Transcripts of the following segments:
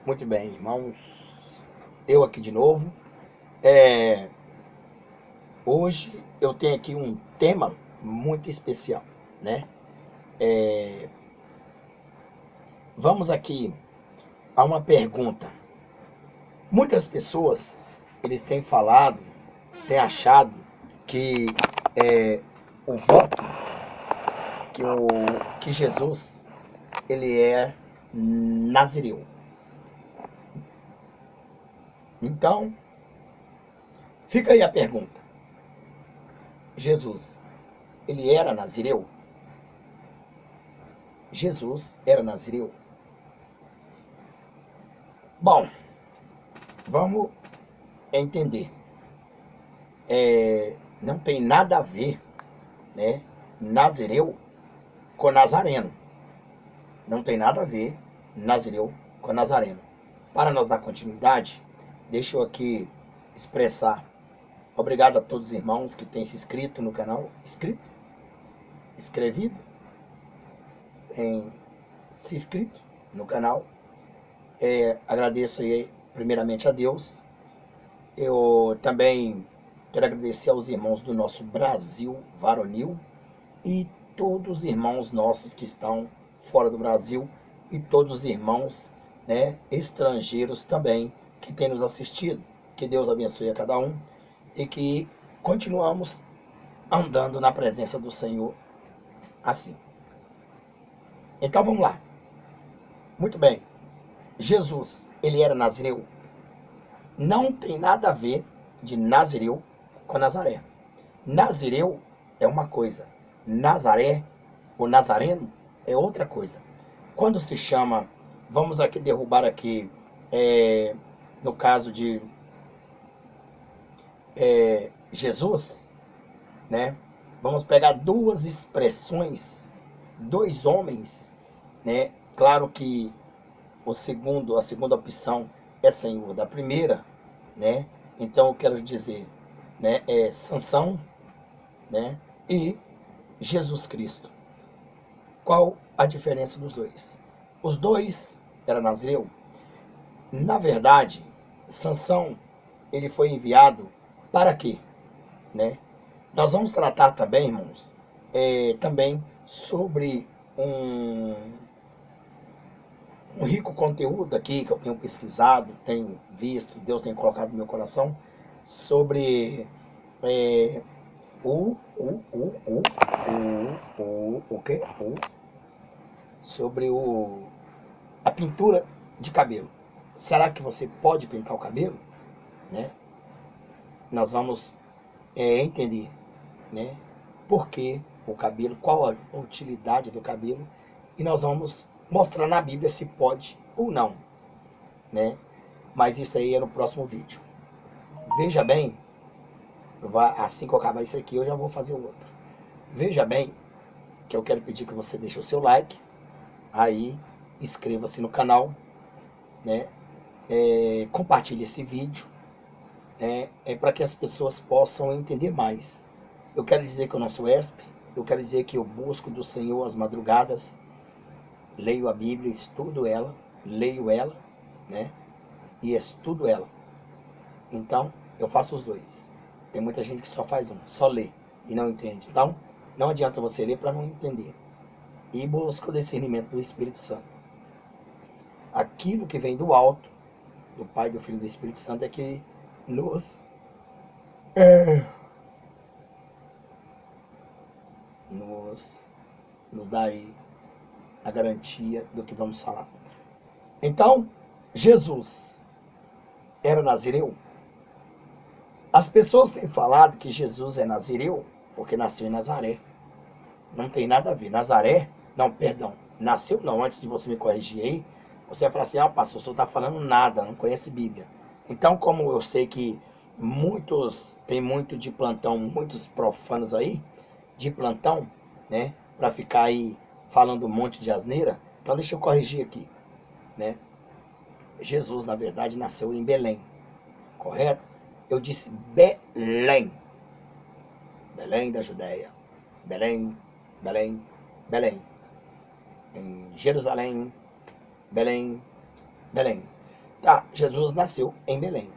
Muito bem, irmãos. Eu aqui de novo. É, Hoje eu tenho aqui um tema muito especial, né? Vamos aqui a uma pergunta. Muitas pessoas, eles têm falado, têm achado que o voto que, que Jesus, ele é nazireu. Então, fica aí a pergunta. Jesus, ele era nazireu? Jesus era nazireu? Bom, vamos entender. Não tem nada a ver, né, nazireu com nazareno. Não tem nada a ver nazireu com nazareno. Para nós dar continuidade, deixa eu aqui expressar. Obrigado a todos os irmãos que têm se inscrito no canal. Inscrito? Inscrevido? Tem se inscrito no canal. Agradeço aí primeiramente a Deus. Eu também quero agradecer aos irmãos do nosso Brasil varonil e todos os irmãos nossos que estão fora do Brasil e todos os irmãos, né, estrangeiros também que têm nos assistido. Que Deus abençoe a cada um e que continuamos andando na presença do Senhor assim. Então vamos lá. Muito bem. Jesus, ele era nazireu? Não tem nada a ver de nazireu com Nazaré. Nazireu é uma coisa, Nazaré ou Nazareno é outra coisa. Quando se chama, vamos aqui derrubar aqui, no caso de Jesus, né? Vamos pegar duas expressões, dois homens, né? Claro que a segunda opção é Senhor da primeira, né? Então eu quero dizer, né, Sansão, né, e Jesus Cristo. Qual a diferença dos dois? Os dois eram nazireu. Na verdade, Sansão, ele foi enviado para quê? Né? Nós vamos tratar também, irmãos, também sobre um rico conteúdo aqui que eu tenho pesquisado, tenho visto, Deus tem colocado no meu coração, sobre é, o, o, o, o, o quê? Sobre a pintura de cabelo. Será que você pode pintar o cabelo? Né? Nós vamos entender, né, por que o cabelo, qual a utilidade do cabelo, e nós vamos mostrar na Bíblia se pode ou não, né? Mas isso aí é no próximo vídeo. Veja bem, assim que eu acabar isso aqui, eu já vou fazer o outro. Veja bem que eu quero pedir que você deixe o seu like, aí inscreva-se no canal, né? Compartilhe esse vídeo, né? Para que as pessoas possam entender mais. Eu quero dizer que eu não sou ESP, eu quero dizer que eu busco do Senhor as madrugadas, leio a Bíblia, estudo ela, leio ela, né? E estudo ela. Então, eu faço os dois. Tem muita gente que só faz um, só lê e não entende. Então, não adianta você ler para não entender. E busca o discernimento do Espírito Santo. Aquilo que vem do alto, do Pai, do Filho e do Espírito Santo, é que nos dá aí a garantia do que vamos falar. Então, Jesus era nazireu? As pessoas têm falado que Jesus é nazireu porque nasceu em Nazaré. Não tem nada a ver. Nazaré, não, perdão, nasceu não, antes de você me corrigir aí, você vai falar assim, pastor, o senhor está falando nada, não conhece Bíblia. Então, como eu sei que tem muito de plantão, muitos profanos aí, de plantão, né, para ficar aí falando um monte de asneira, então deixa eu corrigir aqui, né. Jesus, na verdade, nasceu em Belém, correto? Eu disse Belém, Belém da Judéia, Belém, Belém, Belém, em Jerusalém, Belém, Belém. Tá, Jesus nasceu em Belém,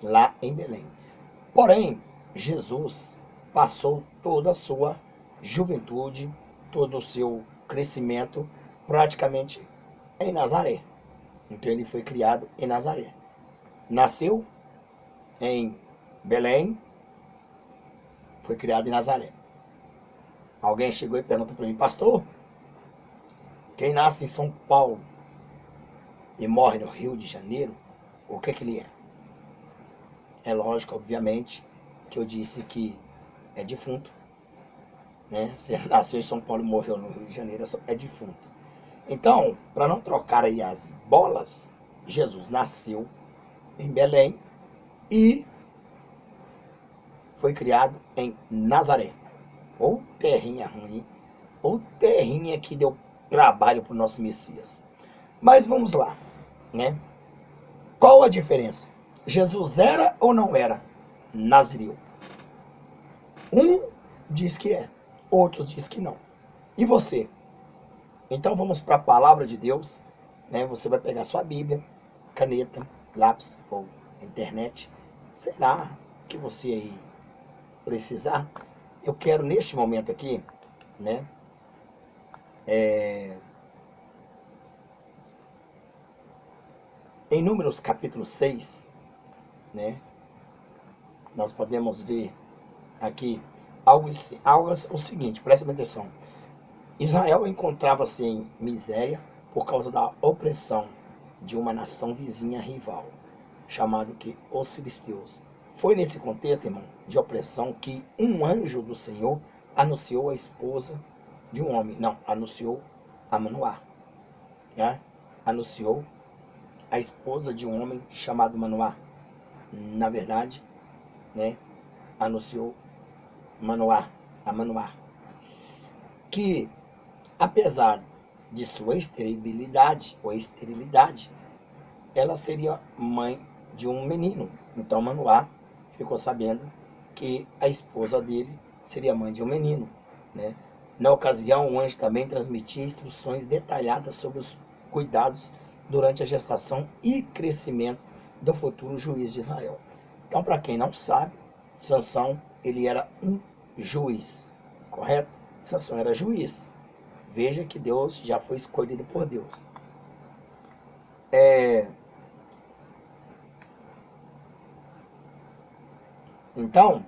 lá em Belém. Porém, Jesus passou toda a sua juventude, todo o seu crescimento praticamente em Nazaré. Então ele foi criado em Nazaré. Nasceu em Belém, foi criado em Nazaré. Alguém chegou e perguntou para mim, pastor, quem nasce em São Paulo e morre no Rio de Janeiro, o que ele é? É lógico, obviamente, que eu disse que é defunto, né? Se ele nasceu em São Paulo e morreu no Rio de Janeiro, é defunto. Então, para não trocar aí as bolas, Jesus nasceu em Belém e foi criado em Nazaré. Ou terrinha ruim, ou terrinha que deu trabalho para o nosso Messias. Mas vamos lá, né? Qual a diferença? Jesus era ou não era nazireu? Um diz que é, outros diz que não. E você? Então vamos para a palavra de Deus, né? Você vai pegar sua Bíblia, caneta, lápis ou internet, sei lá, o que você aí precisar. Eu quero neste momento aqui, né? Em Números capítulo 6, né? Nós podemos ver aqui algo o seguinte, presta atenção. Israel encontrava-se em miséria por causa da opressão de uma nação vizinha rival, chamado que os filisteus. Foi nesse contexto, irmão, de opressão que um anjo do Senhor anunciou a esposa de um homem. Não, anunciou a Manoá. Né? Anunciou a esposa de um homem chamado Manoá. Na verdade, né, anunciou a Manoá, que apesar de sua esterilidade, ela seria mãe de um menino. Então Manoá ficou sabendo que a esposa dele seria mãe de um menino, né? Na ocasião, o anjo também transmitia instruções detalhadas sobre os cuidados durante a gestação e crescimento do futuro juiz de Israel. Então, para quem não sabe, Sansão, ele era um juiz, correto? Sansão era juiz. Veja que Deus já foi escolhido por Deus. Então,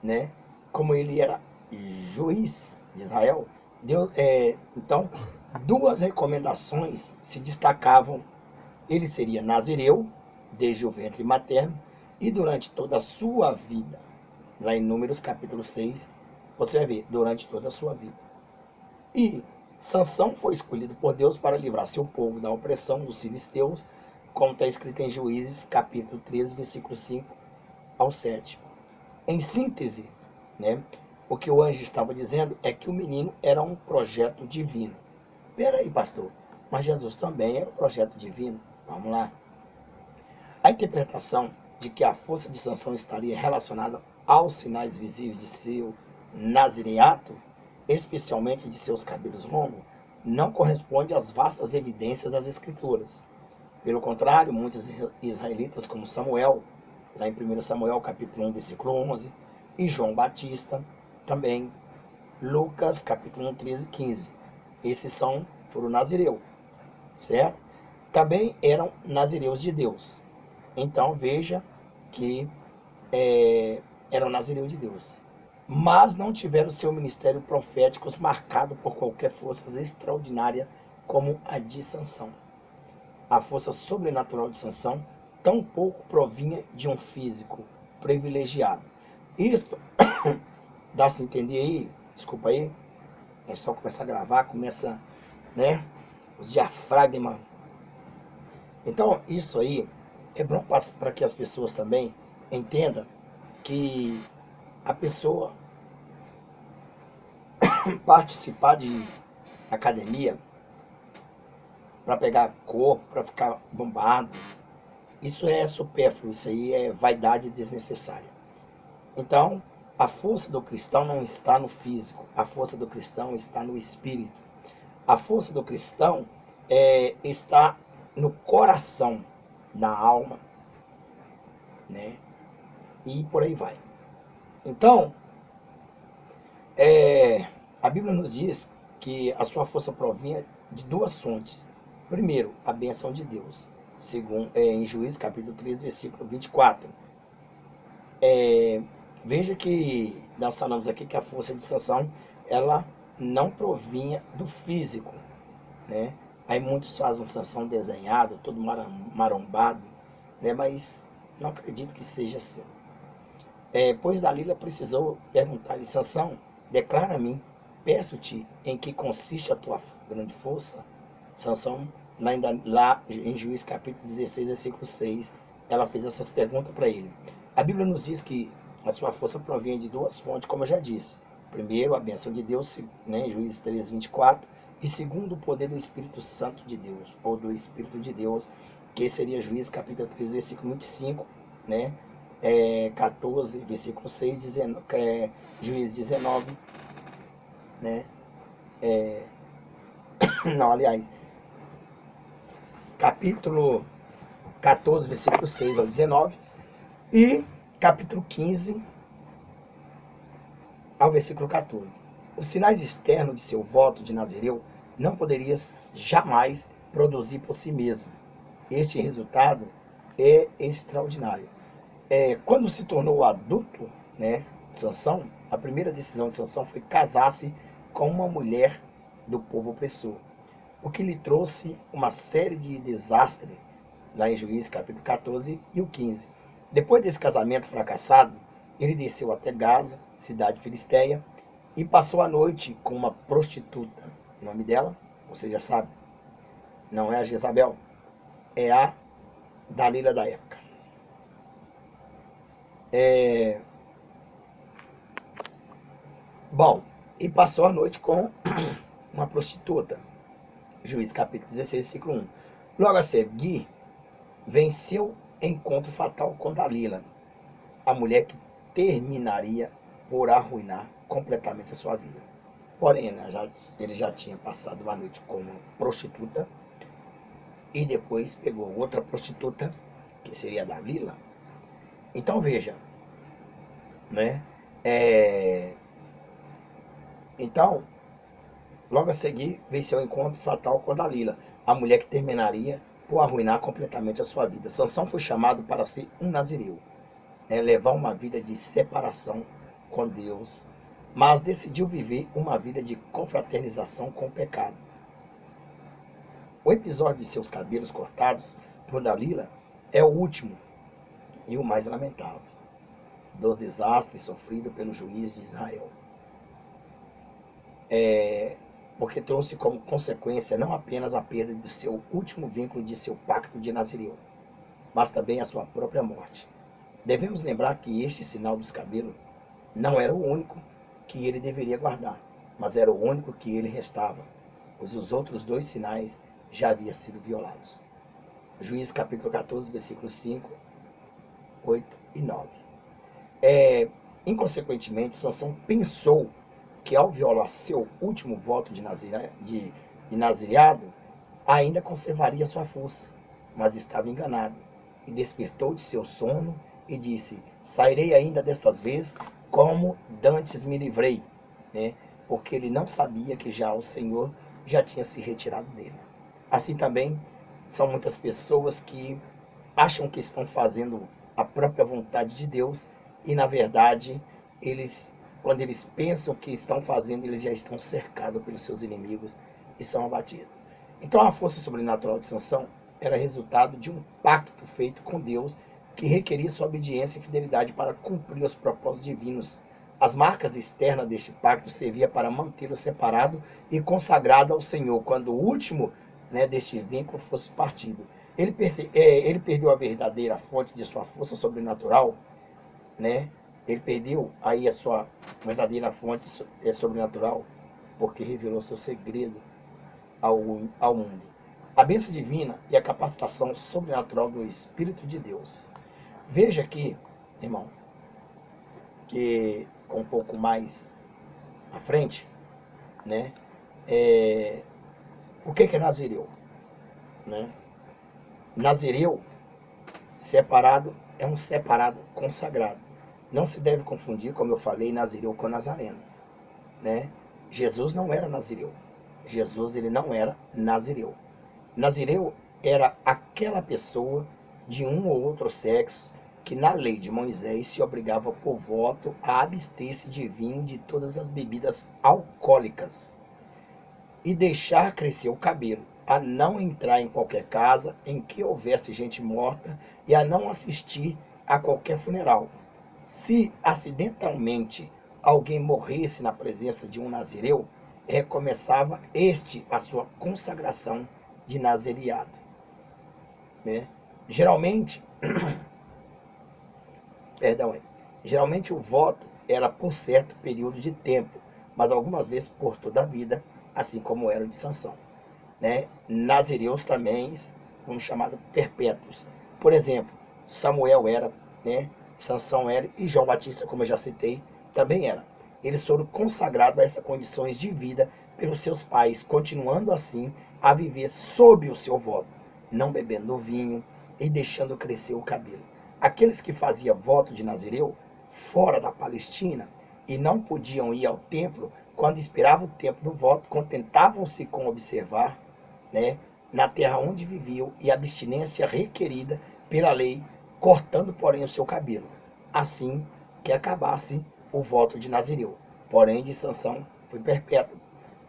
né, como ele era juiz de Israel, Deus, então, duas recomendações se destacavam. Ele seria nazireu, desde o ventre materno, e durante toda a sua vida. Lá em Números capítulo 6, você vai ver, durante toda a sua vida. E Sansão foi escolhido por Deus para livrar seu povo da opressão dos filisteus, como está escrito em Juízes capítulo 13, versículo 5 ao 7. Em síntese, né, o que o anjo estava dizendo é que o menino era um projeto divino. Peraí, pastor, mas Jesus também era um projeto divino? Vamos lá. A interpretação de que a força de Sansão estaria relacionada aos sinais visíveis de seu nazireato, especialmente de seus cabelos longos, não corresponde às vastas evidências das Escrituras. Pelo contrário, muitos israelitas, como Samuel, lá em 1 Samuel capítulo 1, versículo 11, e João Batista, também, Lucas capítulo 1, 13 e 15. Esses foram nazireu, certo? Também eram nazireus de Deus. Então veja que eram nazireus de Deus. Mas não tiveram seu ministério profético marcado por qualquer força extraordinária como a de Sansão. A força sobrenatural de Sansão tampouco provinha de um físico privilegiado. Isto dá-se entender aí, desculpa aí, é só começar a gravar, começa, né, os diafragmas. Então, isso aí é bom para que as pessoas também entendam que a pessoa participar de academia para pegar corpo, para ficar bombado, isso é supérfluo, isso aí é vaidade desnecessária. Então, a força do cristão não está no físico, a força do cristão está no espírito. A força do cristão está no coração, na alma, né? E por aí vai. Então, a Bíblia nos diz que a sua força provinha de duas fontes. Primeiro, a bênção de Deus, segundo, em Juízes capítulo 3, versículo 24. Veja que nós falamos aqui que a força de Sansão, ela não provinha do físico, né? Aí muitos fazem um Sansão desenhado, todo marombado, né? Mas não acredito que seja assim. Pois Dalila precisou perguntar-lhe: Sansão, declara a mim, peço-te, em que consiste a tua grande força? Sansão, lá em Juízes capítulo 16, versículo 6, ela fez essas perguntas para ele. A Bíblia nos diz que a sua força provém de duas fontes, como eu já disse. Primeiro, a bênção de Deus, né, em Juízes 3, 24. E segundo, o poder do Espírito Santo de Deus, ou do Espírito de Deus, que seria Juízes capítulo 3, versículo 25, né? 14, versículo 6, Juízes 19, né? Não, aliás, capítulo 14, versículo 6 ao 19, e capítulo 15 ao versículo 14. Os sinais externos de seu voto de Nazireu não poderia jamais produzir por si mesmo. Este resultado é extraordinário. Quando se tornou adulto, né, Sansão, a primeira decisão de Sansão foi casar-se com uma mulher do povo opressor, o que lhe trouxe uma série de desastres, lá em Juízes capítulo 14 e o 15. Depois desse casamento fracassado, ele desceu até Gaza, cidade filisteia, e passou a noite com uma prostituta. O nome dela, você já sabe, não é a Jezabel, é a Dalila da época. Bom, e passou a noite com uma prostituta. Juízes capítulo 16, versículo 1. Logo a seguir, venceu encontro fatal com Dalila, a mulher que terminaria por arruinar completamente a sua vida. Porém, né, ele já tinha passado uma noite com uma prostituta e depois pegou outra prostituta, que seria a Dalila. Então veja, né? Então, logo a seguir, venceu o encontro fatal com Dalila, a mulher que terminaria por arruinar completamente a sua vida. Sansão foi chamado para ser um nazireu, levar uma vida de separação com Deus, mas decidiu viver uma vida de confraternização com o pecado. O episódio de seus cabelos cortados por Dalila é o último e o mais lamentável dos desastres sofridos pelo juiz de Israel. Porque trouxe como consequência não apenas a perda de seu último vínculo de seu pacto de Nazireu, mas também a sua própria morte. Devemos lembrar que este sinal dos cabelos não era o único que ele deveria guardar, mas era o único que ele restava, pois os outros dois sinais já haviam sido violados. Juízes capítulo 14, versículos 5, 8 e 9. Inconsequentemente, Sansão pensou que ao violar seu último voto de nazireado, ainda conservaria sua força, mas estava enganado, e despertou de seu sono e disse: sairei ainda destas vezes, como dantes me livrei, né? Porque ele não sabia que já o Senhor já tinha se retirado dele. Assim também são muitas pessoas que acham que estão fazendo a própria vontade de Deus e, na verdade, quando eles pensam que estão fazendo, eles já estão cercados pelos seus inimigos e são abatidos. Então a força sobrenatural de Sansão era resultado de um pacto feito com Deus que requeria sua obediência e fidelidade para cumprir os propósitos divinos. As marcas externas deste pacto serviam para mantê-lo separado e consagrado ao Senhor quando o último, né, deste vínculo fosse partido. Ele perdeu a verdadeira fonte de sua força sobrenatural, né? Ele perdeu aí a sua verdadeira fonte sobrenatural, porque revelou seu segredo ao mundo. A bênção divina e a capacitação sobrenatural do Espírito de Deus. Veja aqui, irmão, que um pouco mais à frente, né? O que é Nazireu? Né? Nazireu, separado, é um separado consagrado. Não se deve confundir, como eu falei, Nazireu com Nazareno, né? Jesus não era Nazireu. Jesus, ele não era Nazireu. Nazireu era aquela pessoa de um ou outro sexo que na lei de Moisés se obrigava por voto a abster-se de vinho e de todas as bebidas alcoólicas e deixar crescer o cabelo, a não entrar em qualquer casa em que houvesse gente morta e a não assistir a qualquer funeral. Se acidentalmente alguém morresse na presença de um nazireu, recomeçava este a sua consagração de nazireado, né? Geralmente, geralmente o voto era por certo período de tempo, mas algumas vezes por toda a vida, assim como era o de Sansão, né? Nazireus também, vamos chamar perpétuos. Por exemplo, Samuel era, né? Sansão era, e João Batista, como eu já citei, também era. Eles foram consagrados a essas condições de vida pelos seus pais, continuando assim a viver sob o seu voto, não bebendo vinho e deixando crescer o cabelo. Aqueles que faziam voto de Nazireu fora da Palestina e não podiam ir ao templo, quando esperavam o tempo do voto, contentavam-se com observar, né, na terra onde viviam e a abstinência requerida pela lei, cortando, porém, o seu cabelo, assim que acabasse o voto de Nazireu. Porém, de Sansão foi perpétuo,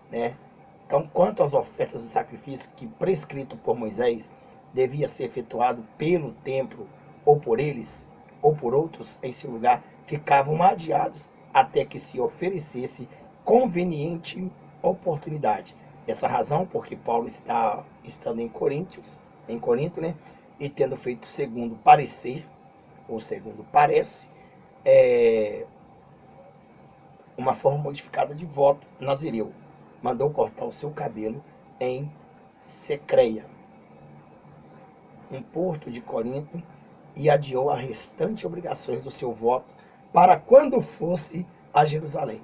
né? Então, quanto às ofertas e sacrifícios que prescrito por Moisés devia ser efetuado pelo templo ou por eles ou por outros em seu lugar, ficavam adiados até que se oferecesse conveniente oportunidade. Essa razão porque Paulo está estando em Corinto, né, e tendo feito segundo parecer, ou segundo parece, uma forma modificada de voto nazireu. Mandou cortar o seu cabelo em Secreia, um porto de Corinto, e adiou as restantes obrigações do seu voto para quando fosse a Jerusalém.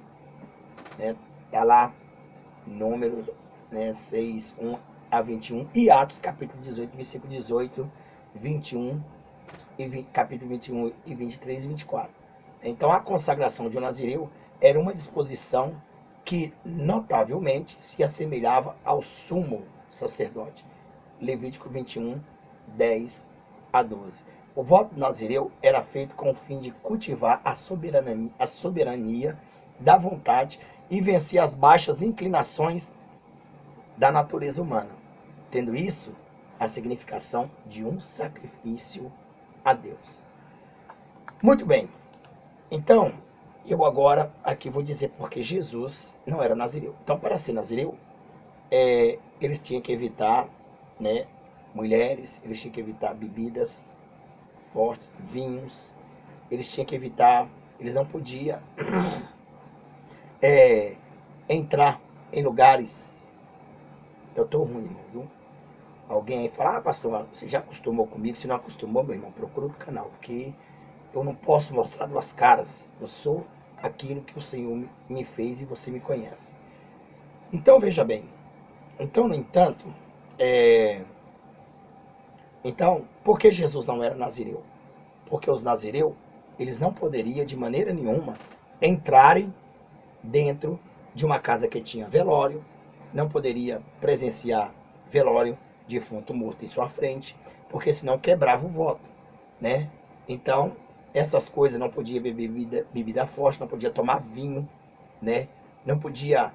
Está lá, Números, né, 6, 1 a 21, e Atos, capítulo 18, versículo 18, 21, capítulo 21 e 23 e 24. Então, a consagração de um nazireu era uma disposição que, notavelmente, se assemelhava ao sumo sacerdote. Levítico 21, 10 a 12. O voto do nazireu era feito com o fim de cultivar a soberania da vontade e vencer as baixas inclinações da natureza humana, tendo isso a significação de um sacrifício a Deus. Muito bem, então eu agora aqui vou dizer porque Jesus não era nazireu. Então, para ser nazireu, eles tinham que evitar, né, mulheres, eles tinham que evitar bebidas fortes, vinhos, eles tinham que evitar, eles não podiam entrar em lugares. Eu estou ruim, irmão, viu? Alguém aí fala, pastor, você já acostumou comigo? Se não acostumou, meu irmão, procura outro canal, porque eu não posso mostrar duas caras. Eu sou aquilo que o Senhor me fez e você me conhece. Então, veja bem. Então, no entanto, por que Jesus não era nazireu? Porque os nazireus, eles não poderiam de maneira nenhuma entrarem dentro de uma casa que tinha velório, não poderia presenciar velório de defunto morto em sua frente, porque senão quebrava o voto, né? Então, essas coisas, não podia beber bebida forte, não podia tomar vinho, né? Não podia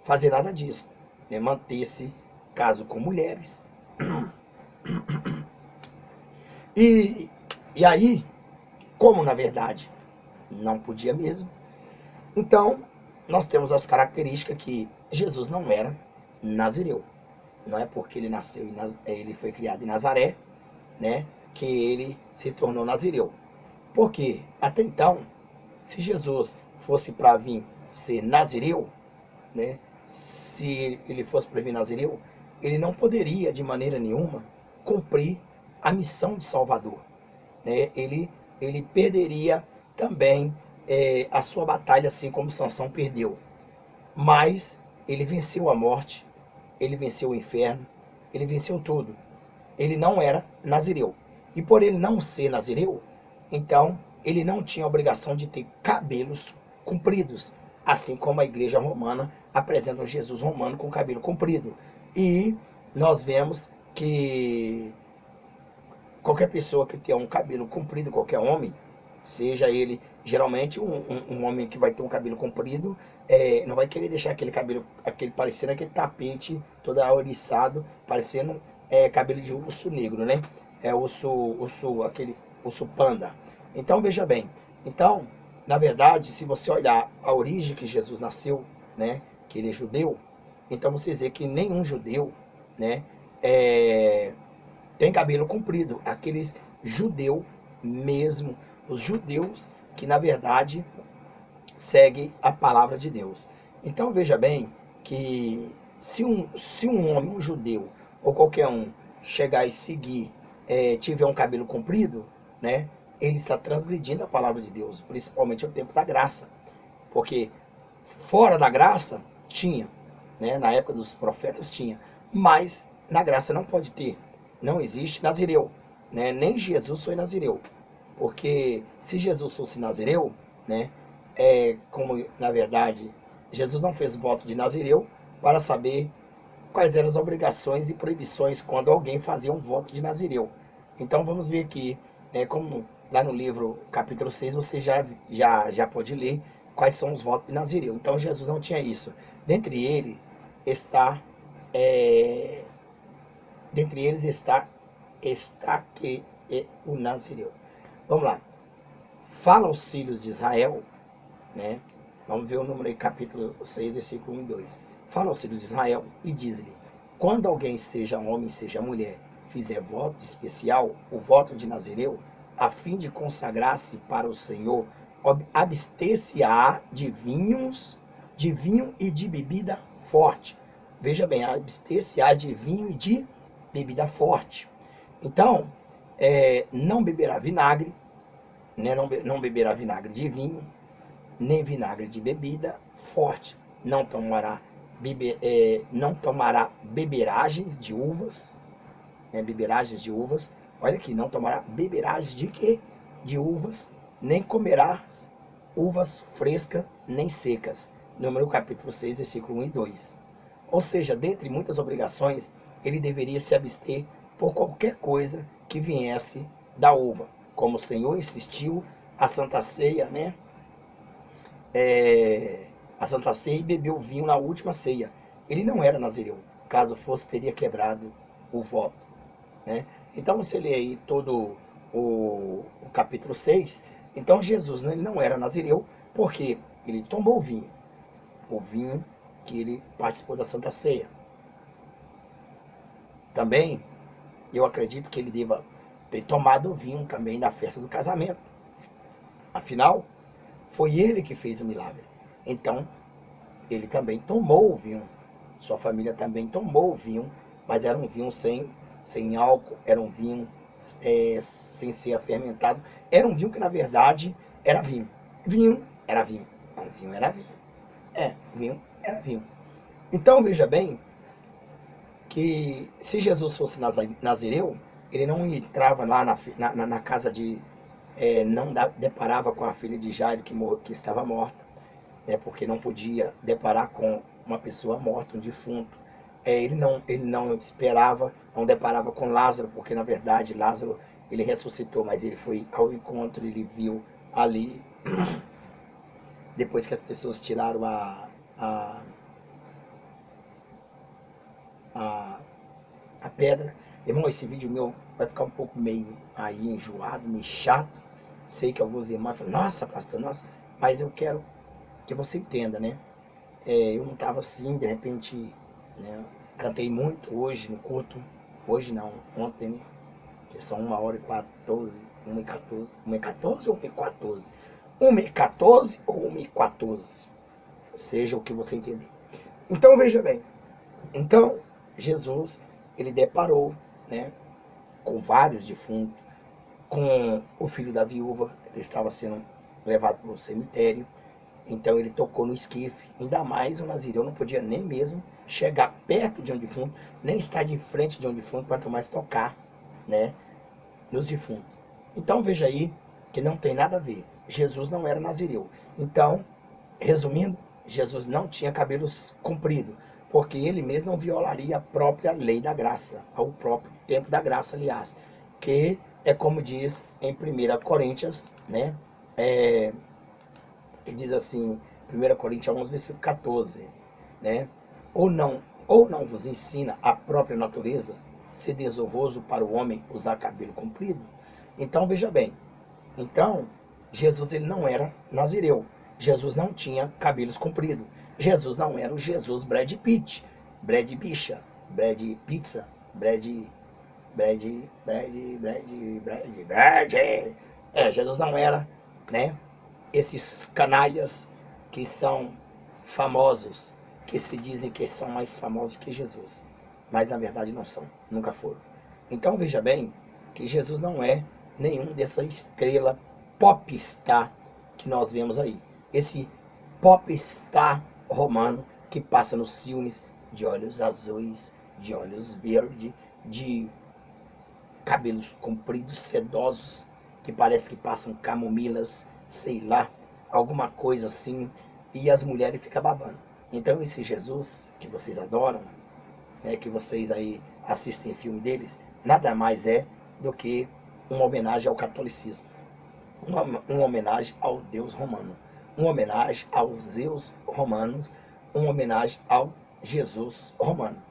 fazer nada disso, né? Manter-se caso com mulheres. E aí, como na verdade não podia mesmo, então nós temos as características que Jesus não era nazireu. Não é porque ele nasceu, ele foi criado em Nazaré, né, que ele se tornou nazireu. Porque até então, se Jesus fosse para vir ser nazireu, né, se ele fosse para vir nazireu, ele não poderia de maneira nenhuma cumprir a missão de Salvador, né? Ele perderia também a sua batalha, assim como Sansão perdeu. Mas ele venceu a morte, ele venceu o inferno, ele venceu tudo. ele não era nazireu. E por ele não ser nazireu, então ele não tinha obrigação de ter cabelos compridos, assim como a igreja romana apresenta um Jesus romano com cabelo comprido. E nós vemos que qualquer pessoa que tenha um cabelo comprido, qualquer homem, seja ele, geralmente um homem que vai ter um cabelo comprido, não vai querer deixar aquele cabelo, parecendo aquele tapete todo ouriçado, parecendo cabelo de urso negro, né? Aquele urso panda. Então veja bem, então, na verdade, se você olhar a origem que Jesus nasceu, né, que ele é judeu, então você vê que nenhum judeu, né, tem cabelo comprido. Aqueles judeu mesmo, os judeus que na verdade seguem a palavra de Deus. Então veja bem que se um homem, um judeu ou qualquer um chegar e seguir, tiver um cabelo comprido, né, ele está transgredindo a palavra de Deus, principalmente no tempo da graça. Porque fora da graça tinha, né, na época dos profetas tinha, mas na graça não pode ter. Não existe nazireu, né? Nem Jesus foi nazireu. Porque se Jesus fosse nazireu, né, como na verdade Jesus não fez voto de nazireu para saber quais eram as obrigações e proibições quando alguém fazia um voto de nazireu. Então vamos ver aqui, como lá no livro capítulo 6 você já pode ler quais são os votos de nazireu. Então Jesus não tinha isso. Dentre eles está que é o nazireu. Vamos lá. Fala aos filhos de Israel, né? Vamos ver o número aí, capítulo 6, versículo 1 e 2. Fala aos filhos de Israel e diz-lhe: quando alguém, seja homem, seja mulher, fizer voto especial, o voto de nazireu, a fim de consagrar-se para o Senhor, abster-se-á de vinho e de bebida forte. Veja bem, abster-se-á de vinho e de bebida forte. Então, não beberá vinagre, né? Não beberá vinagre de vinho, nem vinagre de bebida forte. Não tomará beberagens de uvas, né? Beberagens de uvas. Olha aqui, não tomará beberagens de quê? De uvas, nem comerás uvas frescas nem secas. Número capítulo 6, versículo 1 e 2. Ou seja, dentre muitas obrigações, ele deveria se abster por qualquer coisa que viesse da uva. Como o Senhor insistiu, a Santa Ceia, né? A Santa Ceia, e bebeu vinho na última ceia. Ele não era nazireu. Caso fosse, teria quebrado o voto, né? Então você lê aí todo o capítulo 6. Então Jesus, né, ele não era nazireu porque ele tomou o vinho que ele participou da Santa Ceia. Também, eu acredito que ele deva ter tomado o vinho também da festa do casamento. Afinal, foi ele que fez o milagre. Então, ele também tomou o vinho. Sua família também tomou o vinho, mas era um vinho sem álcool, era um vinho sem ser fermentado. Era um vinho que, na verdade, era vinho. Vinho era vinho. Não, vinho era vinho. Vinho era vinho. Então, veja bem, que se Jesus fosse nazireu, ele não entrava lá na casa de... não deparava com a filha de Jairo que estava morta, né, porque não podia deparar com uma pessoa morta, um defunto. Ele não esperava, não deparava com Lázaro, porque na verdade Lázaro, ele ressuscitou, mas ele foi ao encontro, ele viu ali, depois que as pessoas tiraram a pedra. Irmão, esse vídeo meu vai ficar um pouco meio aí enjoado, meio chato. Sei que alguns irmãos falam: nossa, pastor, nossa, mas eu quero que você entenda, né? Eu não estava assim, de repente, né? Cantei muito hoje no culto. Hoje não, ontem, né? Que são 1h14, 1h14, 1h14 ou 1h14? 1h14 ou 1h14? Seja o que você entender. Então, veja bem. Então, Jesus, ele deparou, né, com vários defuntos, com o filho da viúva, ele estava sendo levado para o cemitério. Então ele tocou no esquife. Ainda mais o nazireu não podia nem mesmo chegar perto de um defunto, nem estar de frente de um defunto, quanto mais tocar, né, nos defuntos. Então veja aí que não tem nada a ver. Jesus não era nazireu. Então, resumindo, Jesus não tinha cabelos compridos, porque ele mesmo não violaria a própria lei da graça, ao próprio tempo da graça, aliás, que é como diz em 1 Coríntios, né, que diz assim, 1 Coríntios 11, versículo 14, né, ou não vos ensina a própria natureza, ser desonroso para o homem usar cabelo comprido? Então veja bem, então Jesus ele não era nazireu, Jesus não tinha cabelos compridos, Jesus não era o Jesus Brad Pitt, Brad Bicha, Brad Pizza, Jesus não era, né, esses canalhas que são famosos, que se dizem que são mais famosos que Jesus, mas na verdade não são, nunca foram. Então veja bem que Jesus não é nenhum dessa estrela popstar que nós vemos aí. Esse popstar romano que passa nos filmes de olhos azuis, de olhos verdes, de cabelos compridos, sedosos, que parece que passam camomilas, sei lá, alguma coisa assim, e as mulheres ficam babando. Então esse Jesus que vocês adoram, né, que vocês aí assistem filme deles, nada mais é do que uma homenagem ao catolicismo, uma homenagem ao Deus romano, uma homenagem aos Zeus romanos, uma homenagem ao Jesus romano.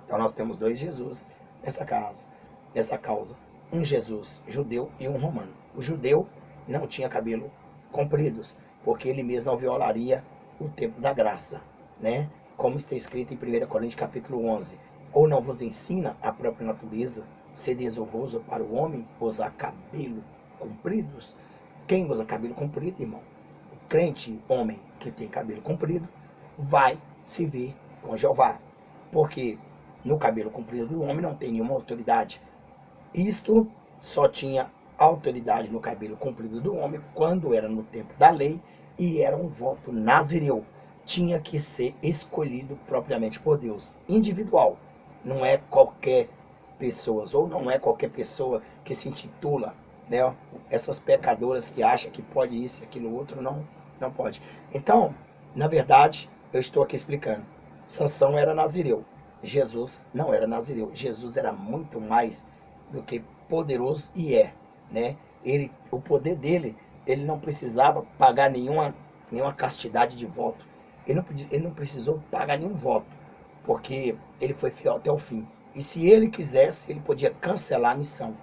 Então nós temos dois Jesus nessa causa, um Jesus judeu e um romano. O judeu não tinha cabelo compridos, porque ele mesmo não violaria o tempo da graça, né? Como está escrito em 1 Coríntios capítulo 11, ou não vos ensina a própria natureza, ser desonroso para o homem usar cabelo compridos? Quem usa cabelo comprido, irmão? O crente homem que tem cabelo comprido vai se ver com Jeová, porque no cabelo comprido do homem não tem nenhuma autoridade. Isto só tinha autoridade no cabelo comprido do homem quando era no tempo da lei e era um voto nazireu. Tinha que ser escolhido propriamente por Deus, individual. Não é qualquer pessoa, ou não é qualquer pessoa que se intitula, né, essas pecadoras que acham que pode isso e aquilo outro, não pode. Então, na verdade, eu estou aqui explicando. Sansão era nazireu, Jesus não era nazireu. Jesus era muito mais do que poderoso e né? O poder dele, ele não precisava pagar nenhuma castidade de voto. Ele não precisou pagar nenhum voto, porque ele foi fiel até o fim. E se ele quisesse, ele podia cancelar a missão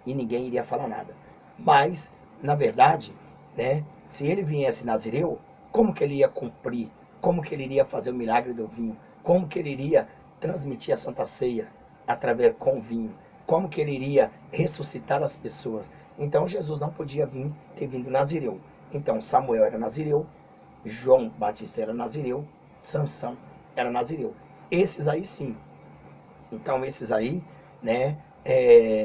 e ninguém iria falar nada. Mas, na verdade, né, se ele viesse nazireu, como que ele ia cumprir? Como que ele iria fazer o milagre do vinho? Como que ele iria transmitir a Santa Ceia através com o vinho? Como que ele iria ressuscitar as pessoas? Então Jesus não podia ter vindo nazireu. Então Samuel era nazireu, João Batista era nazireu, Sansão era nazireu. Esses aí sim. Então esses aí, né,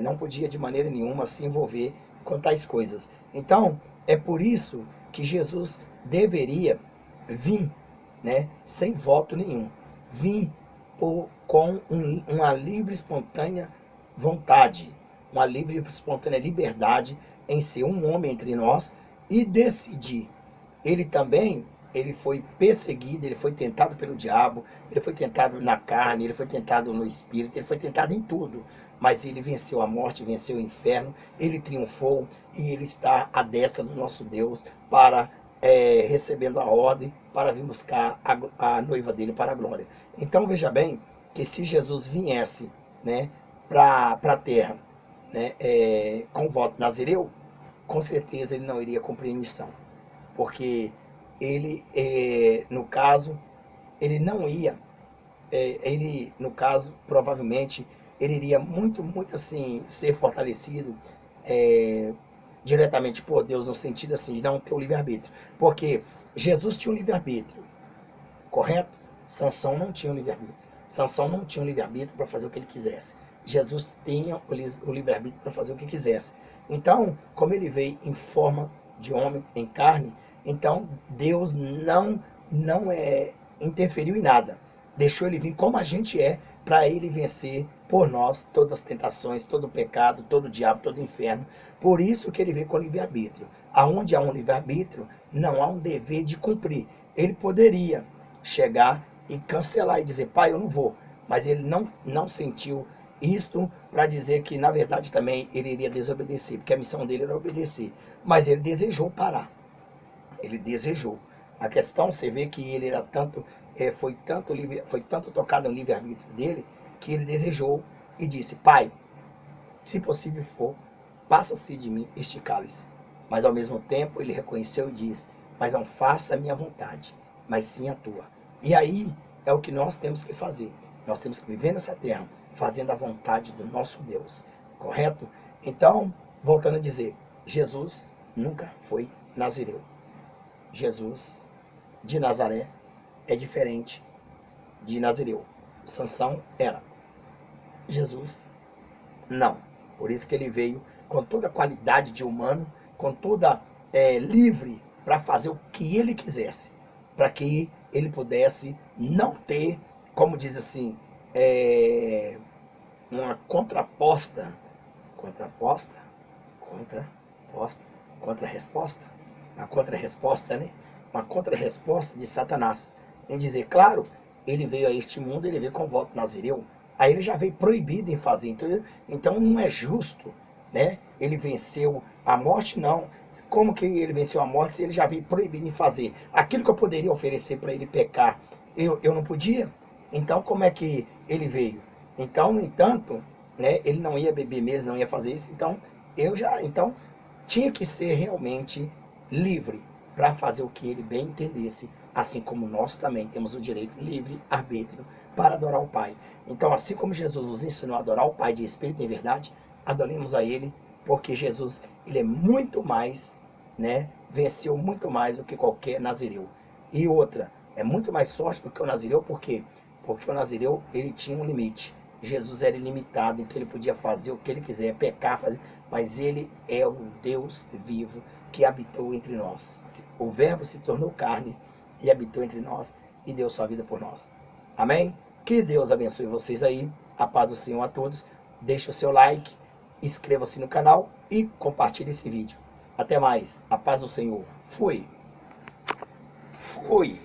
não podia de maneira nenhuma se envolver com tais coisas. Então é por isso que Jesus deveria vir, né, sem voto nenhum, vir com uma livre espontânea vontade, uma livre espontânea liberdade em ser um homem entre nós e decidir. Ele foi perseguido, ele foi tentado pelo diabo, ele foi tentado na carne, ele foi tentado no espírito, ele foi tentado em tudo, mas ele venceu a morte, venceu o inferno, ele triunfou e ele está à destra do nosso Deus para recebendo a ordem para vir buscar a noiva dele para a glória. Então veja bem que se Jesus viesse, né, para a terra, né, com voto nazireu, com certeza ele não iria cumprir a missão, porque ele, no caso, ele não ia, no caso, provavelmente, ele iria muito assim, ser fortalecido diretamente por Deus, no sentido assim, de não ter o livre-arbítrio, porque Jesus tinha um livre-arbítrio, correto? Sansão não tinha um livre-arbítrio. Sansão não tinha um livre-arbítrio para fazer o que ele quisesse. Jesus tinha o livre-arbítrio para fazer o que quisesse. Então, como ele veio em forma de homem, em carne, então Deus não interferiu em nada. Deixou ele vir como a gente para ele vencer por nós todas as tentações, todo o pecado, todo o diabo, todo o inferno. Por isso que ele veio com livre-arbítrio. Aonde há um livre-arbítrio, não há um dever de cumprir. Ele poderia chegar e cancelar e dizer, pai, eu não vou. Mas ele não sentiu isto para dizer que, na verdade, também ele iria desobedecer, porque a missão dele era obedecer. Mas ele desejou parar. Ele desejou. A questão, você vê que ele era tanto, foi tanto tocado no livre-arbítrio dele, que ele desejou e disse, pai, se possível for, passa-se de mim este cálice. Mas ao mesmo tempo ele reconheceu e disse, mas não faça a minha vontade, mas sim a tua. E aí é o que nós temos que fazer. Nós temos que viver nessa terra, fazendo a vontade do nosso Deus. Correto? Então, voltando a dizer, Jesus nunca foi nazireu. Jesus de Nazaré é diferente de Nazireu. Sansão era. Jesus não. Por isso que ele veio com toda a qualidade de humano, com toda livre para fazer o que ele quisesse, para que ele pudesse não ter, como diz assim, uma contraresposta, né? Uma contra-resposta de Satanás. Em dizer, claro, ele veio a este mundo, ele veio com voto nazireu, aí ele já veio proibido em fazer, então não é justo, né? Ele venceu a morte, não. Como que ele venceu a morte se ele já veio proibido em fazer? Aquilo que eu poderia oferecer para ele pecar, eu não podia? Então como é que ele veio? Então, no entanto, né, ele não ia beber mesmo, não ia fazer isso, então tinha que ser realmente livre para fazer o que ele bem entendesse, assim como nós também temos o direito livre-arbítrio para adorar o Pai. Então, assim como Jesus nos ensinou a adorar o Pai de espírito e em verdade, adoremos a Ele, porque Jesus, ele é muito mais, né, venceu muito mais do que qualquer nazireu. E outra, é muito mais forte do que o nazireu, por quê? Porque o nazireu, ele tinha um limite. Jesus era ilimitado, então ele podia fazer o que ele quiser, pecar, fazer, mas ele é o Deus vivo que habitou entre nós. O verbo se tornou carne e habitou entre nós e deu sua vida por nós. Amém? Que Deus abençoe vocês aí. A paz do Senhor a todos. Deixe o seu like, inscreva-se no canal e compartilhe esse vídeo. Até mais. A paz do Senhor. Fui. Fui.